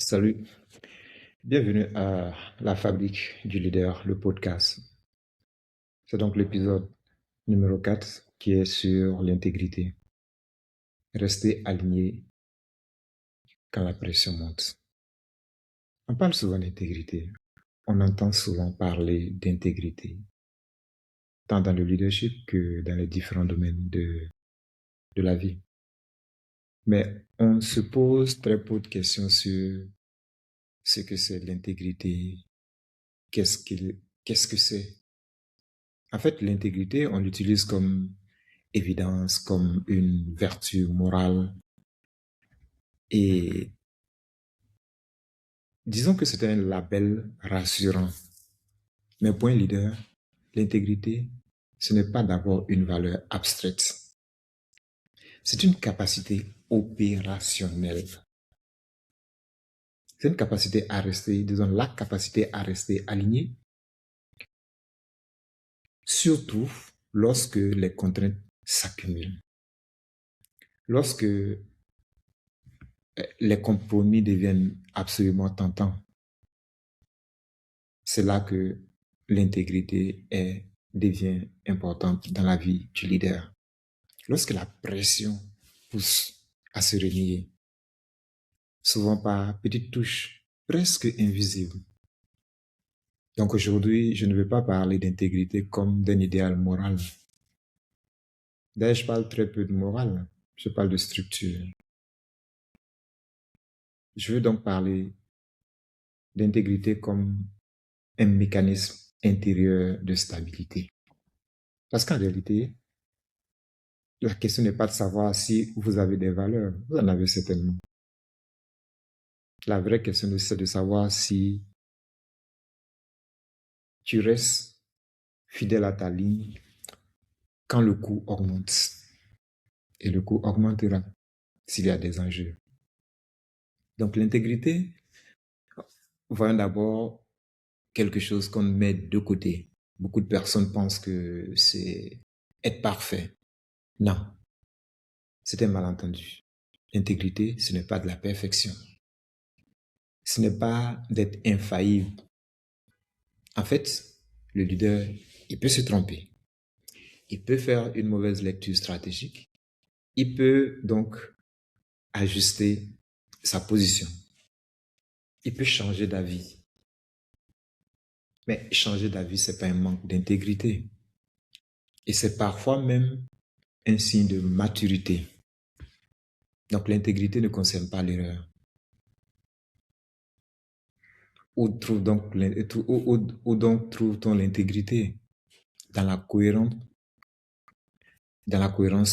Salut, bienvenue à La Fabrique du Leader, le podcast. C'est donc l'épisode numéro 4 qui est sur l'intégrité. Rester aligné quand la pression monte. On parle souvent d'intégrité, on entend souvent parler d'intégrité, tant dans le leadership que dans les différents domaines de la vie. Mais on se pose très peu de questions sur ce que c'est l'intégrité, qu'est-ce que c'est. En fait, l'intégrité, on l'utilise comme évidence, comme une vertu morale. Et disons que c'est un label rassurant. Mais pour un leader, l'intégrité, ce n'est pas d'abord une valeur abstraite. C'est une capacité opérationnelle. C'est une capacité à rester, disons, la capacité à rester aligné, surtout lorsque les contraintes s'accumulent. Lorsque les compromis deviennent absolument tentants, c'est là que l'intégrité devient importante dans la vie du leader. Lorsque la pression pousse à se renier, souvent par petites touches presque invisibles. Donc aujourd'hui, je ne veux pas parler d'intégrité comme d'un idéal moral. D'ailleurs, je parle très peu de morale, je parle de structure. Je veux donc parler d'intégrité comme un mécanisme intérieur de stabilité. Parce qu'en réalité, la question n'est pas de savoir si vous avez des valeurs. Vous en avez certainement. La vraie question, c'est de savoir si tu restes fidèle à ta ligne quand le coût augmente. Et le coût augmentera s'il y a des enjeux. Donc l'intégrité, voyons d'abord quelque chose qu'on met de côté. Beaucoup de personnes pensent que c'est être parfait. Non, c'est un malentendu. L'intégrité, ce n'est pas de la perfection. Ce n'est pas d'être infaillible. En fait, le leader, il peut se tromper. Il peut faire une mauvaise lecture stratégique. Il peut donc ajuster sa position. Il peut changer d'avis. Mais changer d'avis, ce n'est pas un manque d'intégrité. Et c'est parfois même un signe de maturité. Donc l'intégrité ne concerne pas l'erreur. Où donc trouve-t-on l'intégrité? Dans la cohérence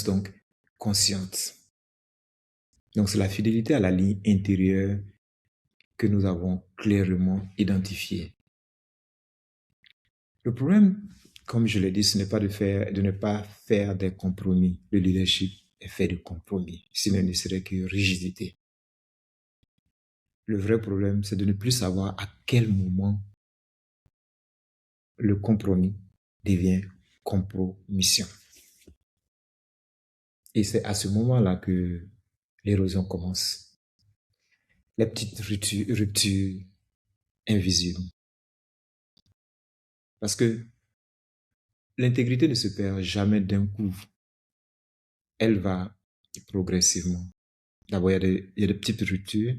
donc consciente. Donc c'est la fidélité à la ligne intérieure que nous avons clairement identifiée. Le problème, comme je l'ai dit, ce n'est pas de ne pas faire des compromis. Le leadership est fait de compromis, sinon il ne serait que rigidité. Le vrai problème, c'est de ne plus savoir à quel moment le compromis devient compromission. Et c'est à ce moment-là que l'érosion commence. Les petites ruptures invisibles. Parce que l'intégrité ne se perd jamais d'un coup. Elle va progressivement. D'abord, il y a des petites ruptures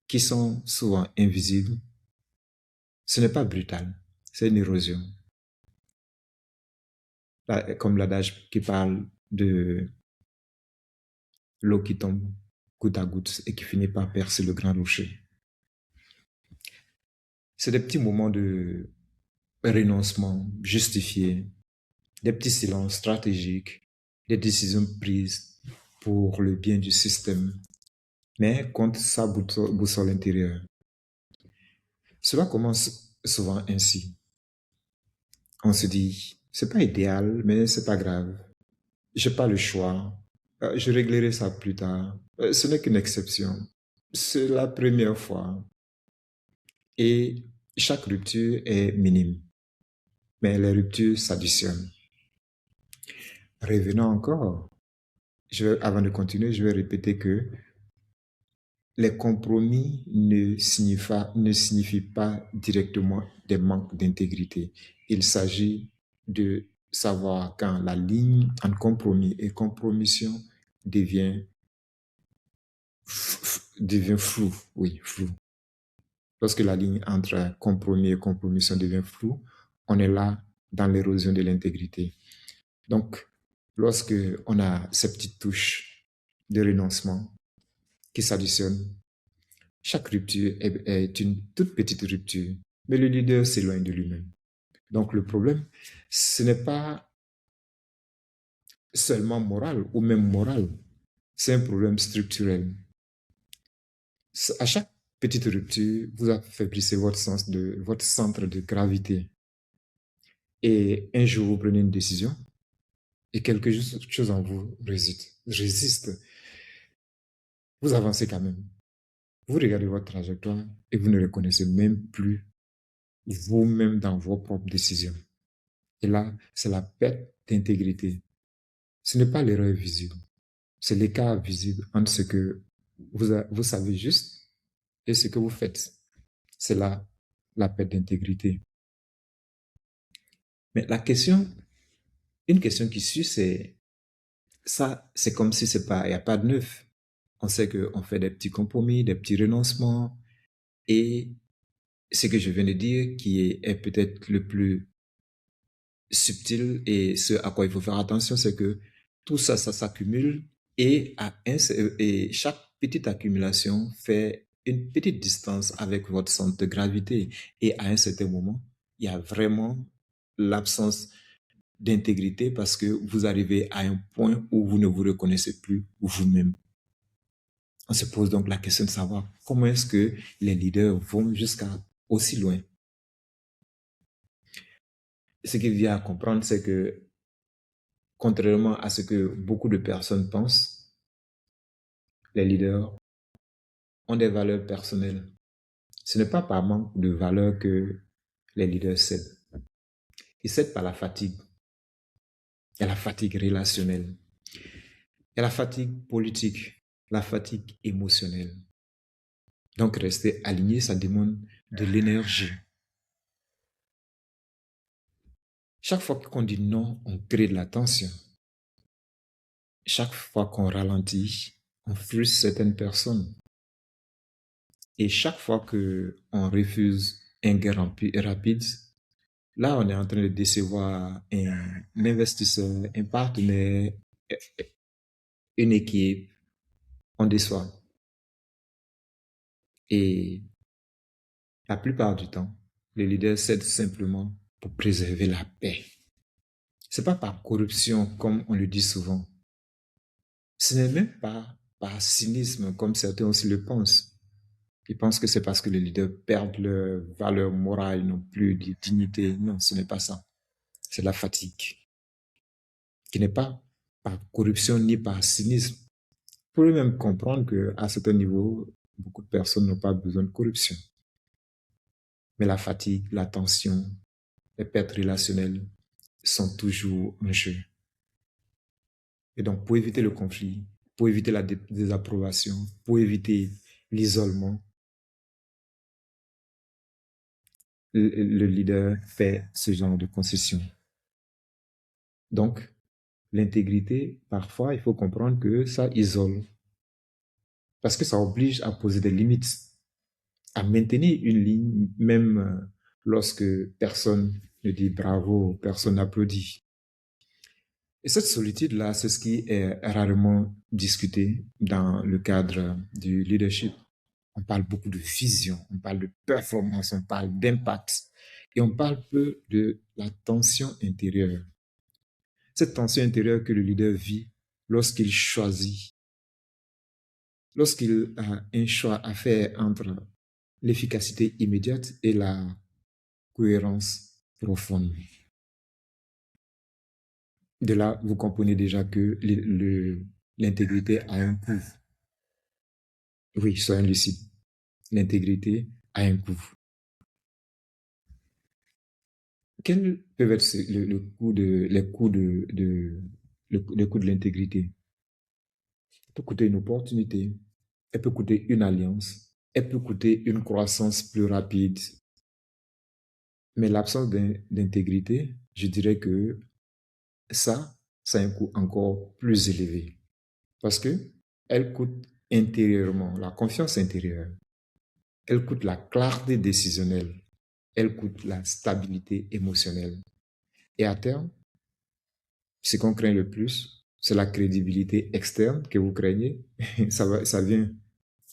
qui sont souvent invisibles. Ce n'est pas brutal, c'est une érosion. Là, comme l'adage qui parle de l'eau qui tombe goutte à goutte et qui finit par percer le grand rocher. C'est des petits moments de renoncement justifié, des petits silences stratégiques, des décisions prises pour le bien du système, mais contre sa boussole intérieure. Cela commence souvent ainsi. On se dit, c'est pas idéal, mais c'est pas grave. J'ai pas le choix. Je réglerai ça plus tard. Ce n'est qu'une exception. C'est la première fois. Et chaque rupture est minime. Mais les ruptures s'additionnent. Revenons encore. Avant de continuer, je vais répéter que les compromis ne signifient pas directement des manques d'intégrité. Il s'agit de savoir quand la ligne entre compromis et compromission devient, devient floue. Oui, floue. Lorsque la ligne entre compromis et compromission devient floue, on est là dans l'érosion de l'intégrité. Donc, lorsque on a ces petites touches de renoncement qui s'additionnent, chaque rupture est une toute petite rupture, mais le leader s'éloigne de lui-même. Donc, le problème, ce n'est pas seulement moral ou même moral, c'est un problème structurel. À chaque petite rupture, vous affaiblissez votre centre de gravité. Et un jour, vous prenez une décision et quelque chose en vous résiste. Vous avancez quand même. Vous regardez votre trajectoire et vous ne reconnaissez même plus vous-même dans vos propres décisions. Et là, c'est la perte d'intégrité. Ce n'est pas l'erreur visible, c'est l'écart visible entre ce que vous savez juste et ce que vous faites. C'est là la perte d'intégrité. Mais une question qui suit, c'est ça, c'est comme si il n'y a pas de neuf. On sait qu'on fait des petits compromis, des petits renoncements, et ce que je viens de dire, est peut-être le plus subtil et ce à quoi il faut faire attention, c'est que tout ça, ça s'accumule et, et chaque petite accumulation fait une petite distance avec votre centre de gravité. Et à un certain moment, il y a vraiment l'absence d'intégrité parce que vous arrivez à un point où vous ne vous reconnaissez plus vous-même. On se pose donc la question de savoir comment est-ce que les leaders vont jusqu'à aussi loin. Ce qu'il vient à comprendre, c'est que contrairement à ce que beaucoup de personnes pensent, les leaders ont des valeurs personnelles. Ce n'est pas par manque de valeurs que les leaders cèdent. Ils cèdent par la fatigue. Il y a la fatigue relationnelle. Il y a la fatigue politique, la fatigue émotionnelle. Donc rester aligné, ça demande de l'énergie. Chaque fois qu'on dit non, on crée de la tension. Chaque fois qu'on ralentit, on frustre certaines personnes. Et chaque fois qu'on refuse un gain rapide, là, on est en train de décevoir un investisseur, un partenaire, une équipe. On déçoit. Et la plupart du temps, les leaders cèdent simplement pour préserver la paix. C'est pas par corruption, comme on le dit souvent. Ce n'est même pas par cynisme, comme certains aussi le pensent. Ils pensent que c'est parce que les leaders perdent leur valeur morale, n'ont plus de dignité. Non, ce n'est pas ça. C'est la fatigue, qui n'est pas par corruption ni par cynisme. Vous pouvez même comprendre qu'à certains niveaux, beaucoup de personnes n'ont pas besoin de corruption. Mais la fatigue, la tension, les pertes relationnelles sont toujours en jeu. Et donc, pour éviter le conflit, pour éviter la désapprobation, pour éviter l'isolement, le leader fait ce genre de concession. Donc, l'intégrité, parfois, il faut comprendre que ça isole. Parce que ça oblige à poser des limites, à maintenir une ligne, même lorsque personne ne dit bravo, personne n'applaudit. Et cette solitude-là, c'est ce qui est rarement discuté dans le cadre du leadership. On parle beaucoup de vision, on parle de performance, on parle d'impact et on parle peu de la tension intérieure. Cette tension intérieure que le leader vit lorsqu'il choisit, lorsqu'il a un choix à faire entre l'efficacité immédiate et la cohérence profonde. De là, vous comprenez déjà que l'intégrité a un coût. Oui, soyons lucides. L'intégrité a un coût. Quels peuvent être les coûts de l'intégrité? Ça peut coûter une opportunité, elle peut coûter une alliance, elle peut coûter une croissance plus rapide. Mais l'absence d'intégrité, je dirais que ça a un coût encore plus élevé. Parce que elle coûte intérieurement, la confiance intérieure. Elle coûte la clarté décisionnelle. Elle coûte la stabilité émotionnelle. Et à terme, ce qu'on craint le plus, c'est la crédibilité externe que vous craignez. Ça vient.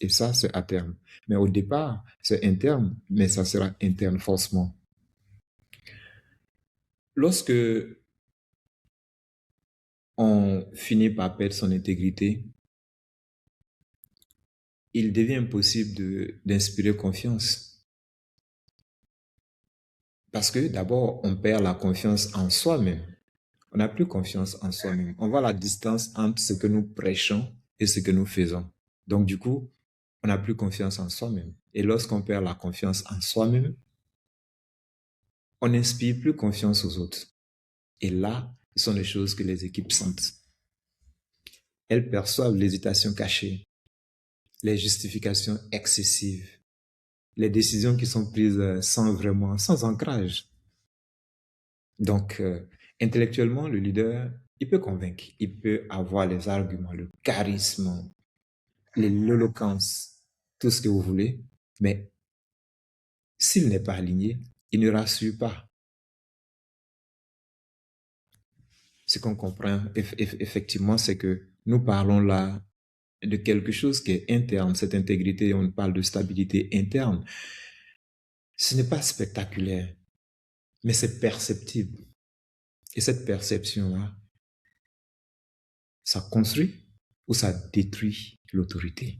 Et ça, c'est à terme. Mais au départ, c'est interne, mais ça sera interne forcément. Lorsque on finit par perdre son intégrité, il devient impossible d'inspirer confiance. Parce que d'abord, on perd la confiance en soi-même. On n'a plus confiance en soi-même. On voit la distance entre ce que nous prêchons et ce que nous faisons. Donc du coup, on n'a plus confiance en soi-même. Et lorsqu'on perd la confiance en soi-même, on n'inspire plus confiance aux autres. Et là, ce sont les choses que les équipes sentent. Elles perçoivent l'hésitation cachée, les justifications excessives, les décisions qui sont prises sans ancrage. Donc, intellectuellement, le leader, il peut convaincre, il peut avoir les arguments, le charisme, l'éloquence, tout ce que vous voulez, mais s'il n'est pas aligné, il ne rassure pas. Ce qu'on comprend effectivement, c'est que nous parlons là de quelque chose qui est interne, cette intégrité, on parle de stabilité interne. Ce n'est pas spectaculaire, mais c'est perceptible. Et cette perception-là, ça construit ou ça détruit l'autorité.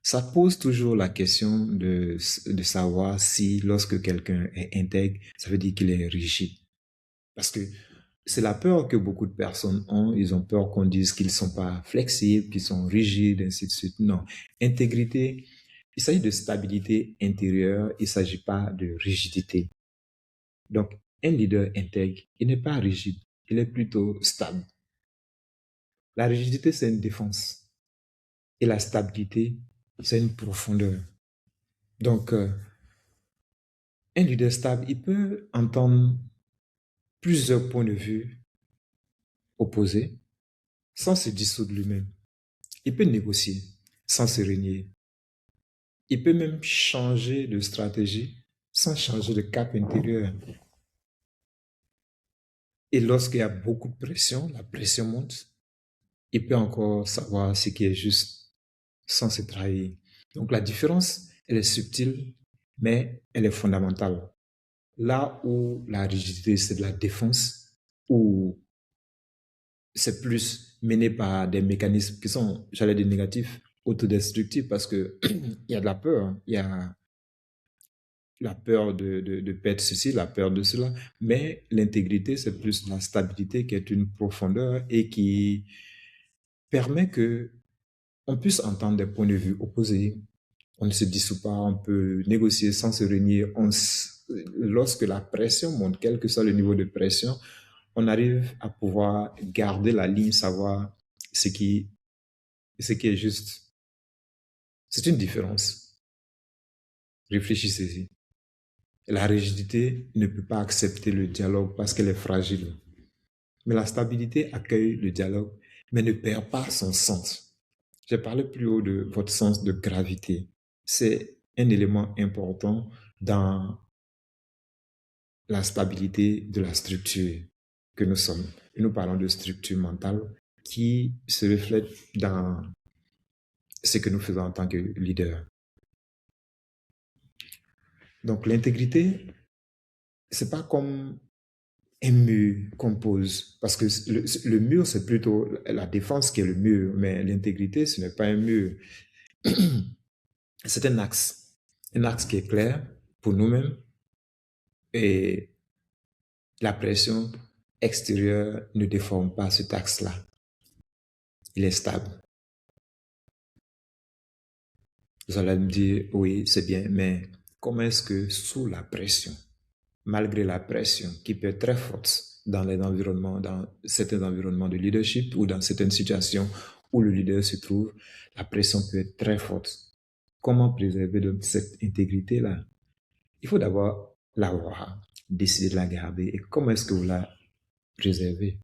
Ça pose toujours la question de savoir si lorsque quelqu'un est intègre, ça veut dire qu'il est rigide. Parce que c'est la peur que beaucoup de personnes ont. Ils ont peur qu'on dise qu'ils ne sont pas flexibles, qu'ils sont rigides, ainsi de suite. Non. Intégrité, il s'agit de stabilité intérieure, il ne s'agit pas de rigidité. Donc, un leader intègre, il n'est pas rigide, il est plutôt stable. La rigidité, c'est une défense. Et la stabilité, c'est une profondeur. Donc, un leader stable, il peut entendre plusieurs points de vue opposés sans se dissoudre lui-même. Il peut négocier sans se régner. Il peut même changer de stratégie sans changer de cap intérieur. Et lorsqu'il y a beaucoup de pression, la pression monte, il peut encore savoir ce qui est juste sans se trahir. Donc la différence, elle est subtile, mais elle est fondamentale. Là où la rigidité, c'est de la défense, où c'est plus mené par des mécanismes qui sont, j'allais dire, négatifs, autodestructifs, parce que il y a de la peur, hein. Il y a la peur de perdre ceci, la peur de cela, mais l'intégrité, c'est plus la stabilité qui est une profondeur et qui permet que on puisse entendre des points de vue opposés. On ne se dissout pas, on peut négocier sans se renier. Lorsque la pression monte, quel que soit le niveau de pression, on arrive à pouvoir garder la ligne, savoir ce qui est juste. C'est une différence. Réfléchissez-y. La rigidité ne peut pas accepter le dialogue parce qu'elle est fragile. Mais la stabilité accueille le dialogue, mais ne perd pas son sens. J'ai parlé plus haut de votre sens de gravité. C'est un élément important dans la stabilité de la structure que nous sommes. Et nous parlons de structure mentale qui se reflète dans ce que nous faisons en tant que leader. Donc l'intégrité, c'est pas comme un mur qu'on pose, parce que le mur, c'est plutôt la défense qui est le mur, mais l'intégrité, ce n'est pas un mur. C'est un axe qui est clair pour nous-mêmes, et la pression extérieure ne déforme pas cet axe-là. Il est stable. Vous allez me dire, oui, c'est bien, mais comment est-ce que sous la pression, malgré la pression qui peut être très forte, dans certains environnements de leadership ou dans certaines situations où le leader se trouve, la pression peut être très forte. Comment préserver donc cette intégrité-là? Il faut d'abord l'avoir, décider de la garder. Et comment est-ce que vous la préservez?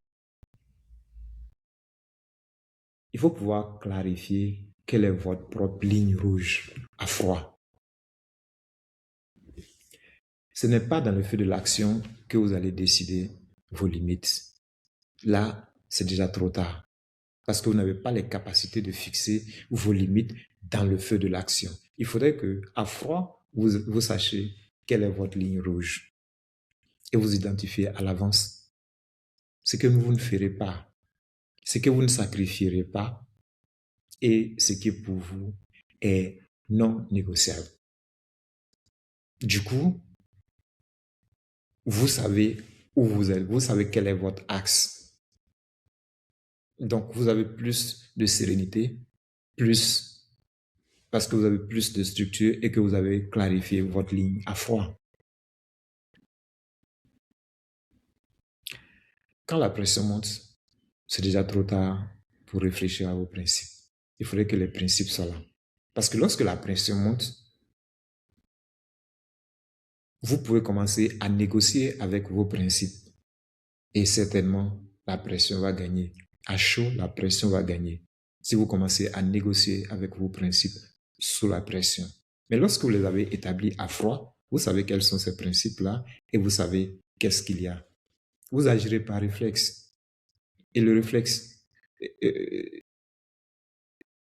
Il faut pouvoir clarifier quelle est votre propre ligne rouge à froid. Ce n'est pas dans le feu de l'action que vous allez décider vos limites. Là, c'est déjà trop tard. Parce que vous n'avez pas les capacités de fixer vos limites dans le feu de l'action. Il faudrait que, à froid, vous sachiez quelle est votre ligne rouge et vous identifiez à l'avance ce que vous ne ferez pas, ce que vous ne sacrifierez pas et ce qui pour vous est non négociable. Du coup, vous savez où vous êtes, vous savez quel est votre axe. Donc, vous avez plus de sérénité, plus parce que vous avez plus de structure et que vous avez clarifié votre ligne à froid. Quand la pression monte, c'est déjà trop tard pour réfléchir à vos principes. Il faudrait que les principes soient là. Parce que lorsque la pression monte, vous pouvez commencer à négocier avec vos principes. Et certainement, la pression va gagner. À chaud, la pression va gagner. Si vous commencez à négocier avec vos principes sous la pression. Mais lorsque vous les avez établis à froid, vous savez quels sont ces principes-là et vous savez qu'est-ce qu'il y a. Vous agirez par réflexe. Et le réflexe,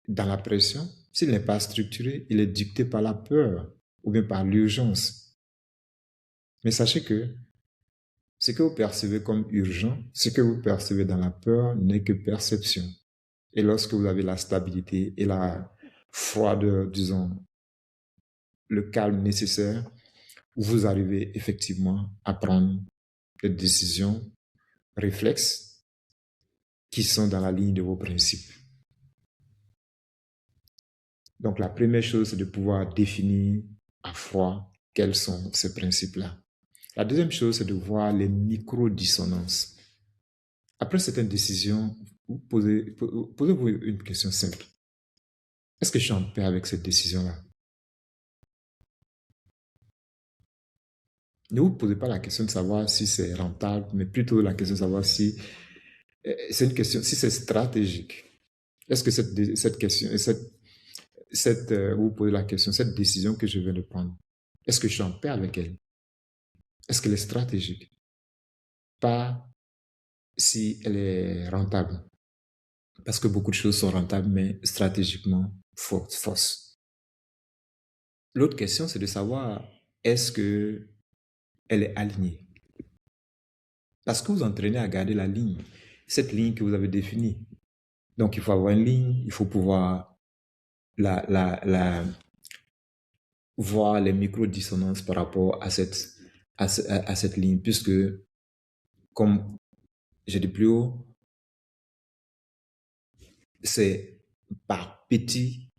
dans la pression, s'il n'est pas structuré, il est dicté par la peur ou bien par l'urgence. Mais sachez que ce que vous percevez comme urgent, ce que vous percevez dans la peur n'est que perception. Et lorsque vous avez la stabilité et la froideur, disons, le calme nécessaire, vous arrivez effectivement à prendre des décisions réflexes qui sont dans la ligne de vos principes. Donc la première chose, c'est de pouvoir définir à froid quels sont ces principes-là. La deuxième chose, c'est de voir les micro-dissonances. Après certaines décisions, posez-vous une question simple. Est-ce que je suis en paix avec cette décision-là? Ne vous posez pas la question de savoir si c'est rentable, mais plutôt la question de savoir si c'est une question, si c'est stratégique. Est-ce que cette question, vous posez la question, cette décision que je viens de prendre, est-ce que je suis en paix avec elle? Est-ce qu'elle est stratégique? Pas si elle est rentable. Parce que beaucoup de choses sont rentables, mais stratégiquement fausses. L'autre question, c'est de savoir, est-ce que elle est alignée? Parce que vous entraînez à garder la ligne, cette ligne que vous avez définie. Donc, il faut avoir une ligne, il faut pouvoir voir les micro-dissonances par rapport à cette ligne, puisque, comme j'ai dit plus haut, c'est par petit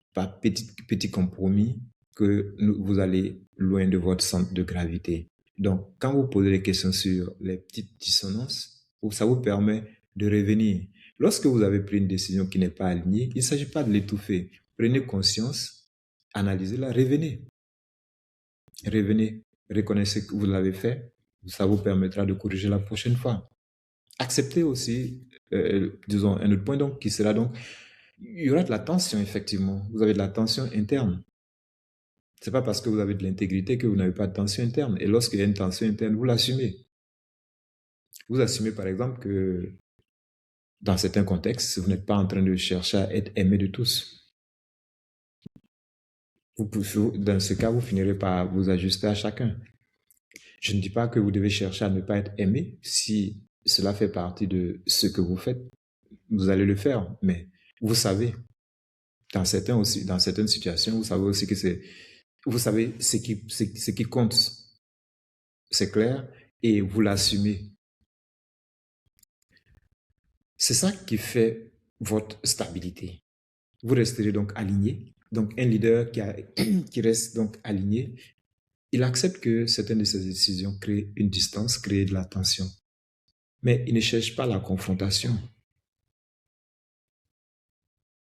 compromis que vous allez loin de votre centre de gravité. Donc, quand vous posez des questions sur les petites dissonances, ça vous permet de revenir. Lorsque vous avez pris une décision qui n'est pas alignée, il ne s'agit pas de l'étouffer. Prenez conscience, analysez-la, revenez. Revenez, reconnaissez que vous l'avez fait, ça vous permettra de corriger la prochaine fois. Acceptez aussi, disons, un autre point donc, qui sera donc, il y aura de la tension, effectivement. Vous avez de la tension interne. C'est pas parce que vous avez de l'intégrité que vous n'avez pas de tension interne. Et lorsqu'il y a une tension interne, vous l'assumez. Vous assumez, par exemple, que dans certains contextes, vous n'êtes pas en train de chercher à être aimé de tous. Dans ce cas, vous finirez par vous ajuster à chacun. Je ne dis pas que vous devez chercher à ne pas être aimé. Si cela fait partie de ce que vous faites, vous allez le faire. Mais vous savez, dans certaines situations, vous savez aussi que vous savez ce qui compte. C'est clair et vous l'assumez. C'est ça qui fait votre stabilité. Vous resterez donc aligné. Donc un leader qui reste donc aligné, il accepte que certaines de ses décisions créent une distance, créent de la tension. Mais il ne cherche pas la confrontation.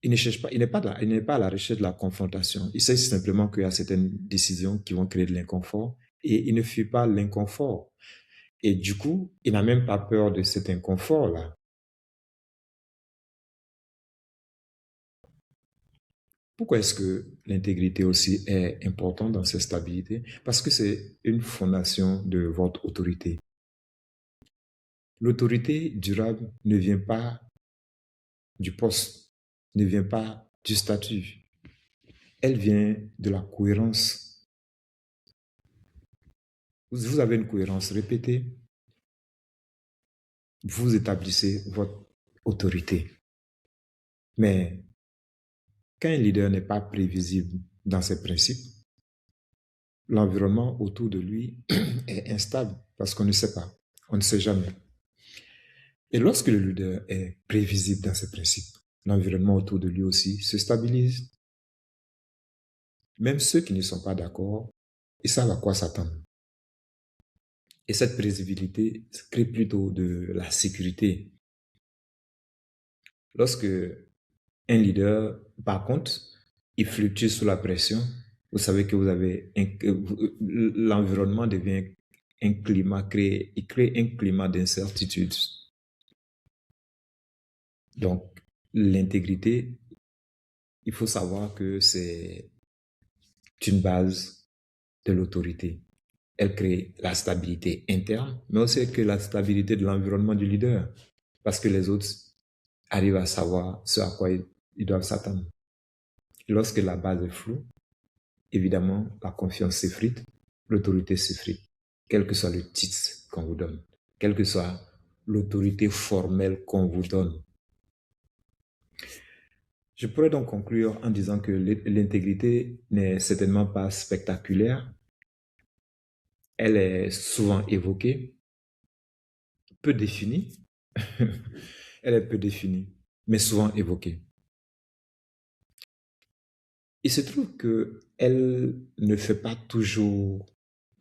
Il ne cherche pas, il n'est pas à la recherche de la confrontation. Il sait simplement qu'il y a certaines décisions qui vont créer de l'inconfort et il ne fuit pas l'inconfort. Et du coup, il n'a même pas peur de cet inconfort-là. Pourquoi est-ce que l'intégrité aussi est importante dans cette stabilité? Parce que c'est une fondation de votre autorité. L'autorité durable ne vient pas du poste, ne vient pas du statut. Elle vient de la cohérence. Vous avez une cohérence répétée, vous établissez votre autorité. Mais quand un leader n'est pas prévisible dans ses principes, l'environnement autour de lui est instable parce qu'on ne sait pas, on ne sait jamais. Et lorsque le leader est prévisible dans ses principes, l'environnement autour de lui aussi se stabilise. Même ceux qui ne sont pas d'accord, ils savent à quoi s'attendre. Et cette prévisibilité crée plutôt de la sécurité. Lorsque un leader, par contre, il fluctue sous la pression, vous savez que l'environnement devient un climat, il crée un climat d'incertitude. Donc, l'intégrité, il faut savoir que c'est une base de l'autorité. Elle crée la stabilité interne, mais aussi que la stabilité de l'environnement du leader, parce que les autres arrivent à savoir ce à quoi ils doivent s'attendre. Lorsque la base est floue, évidemment, la confiance s'effrite, l'autorité s'effrite, quel que soit le titre qu'on vous donne, quelle que soit l'autorité formelle qu'on vous donne. Je pourrais donc conclure en disant que l'intégrité n'est certainement pas spectaculaire, elle est souvent évoquée, peu définie, elle est peu définie, mais souvent évoquée. Il se trouve qu'elle ne fait pas toujours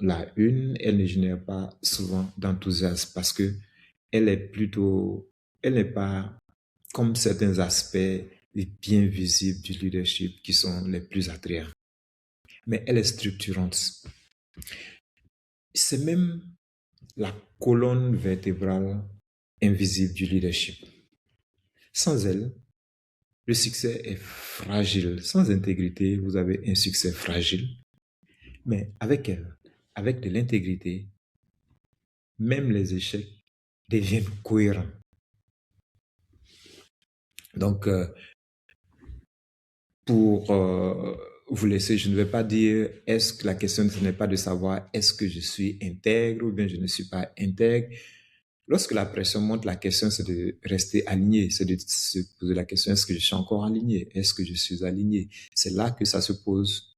la une, elle ne génère pas souvent d'enthousiasme parce que elle n'est pas comme certains aspects bien visibles du leadership qui sont les plus attrayants. Mais elle est structurante. C'est même la colonne vertébrale invisible du leadership. Sans elle, le succès est fragile. Sans intégrité, vous avez un succès fragile. Mais avec elle, avec de l'intégrité, même les échecs deviennent cohérents. Donc, pour vous laisser, je ne vais pas dire est-ce que la question ce n'est pas de savoir est-ce que je suis intègre ou bien je ne suis pas intègre. Lorsque la pression monte, la question c'est de rester aligné, c'est de se poser la question est-ce que je suis encore aligné, est-ce que je suis aligné. C'est là que ça se pose.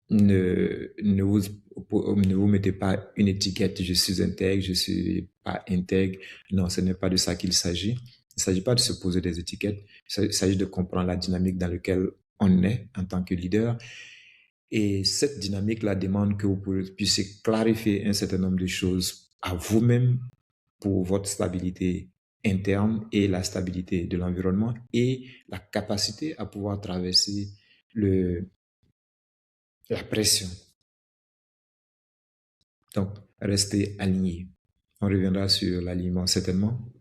Ne vous mettez pas une étiquette, je suis intègre, je suis pas intègre. Non, ce n'est pas de ça qu'il s'agit. Il ne s'agit pas de se poser des étiquettes. Il s'agit de comprendre la dynamique dans laquelle on est en tant que leader. Et cette dynamique-là demande que vous puissiez clarifier un certain nombre de choses à vous-même pour votre stabilité interne et la stabilité de l'environnement et la capacité à pouvoir traverser la pression. Donc, restez aligné. On reviendra sur l'alignement certainement.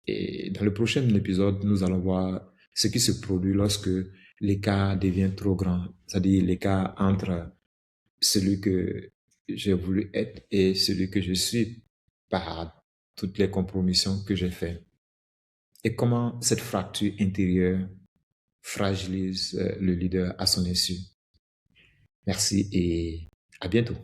Et dans le prochain épisode, nous allons voir ce qui se produit lorsque l'écart devient trop grand, c'est-à-dire l'écart entre celui que j'ai voulu être et celui que je suis par toutes les compromissions que j'ai faites. Et comment cette fracture intérieure fragilise le leader à son insu. Merci et à bientôt.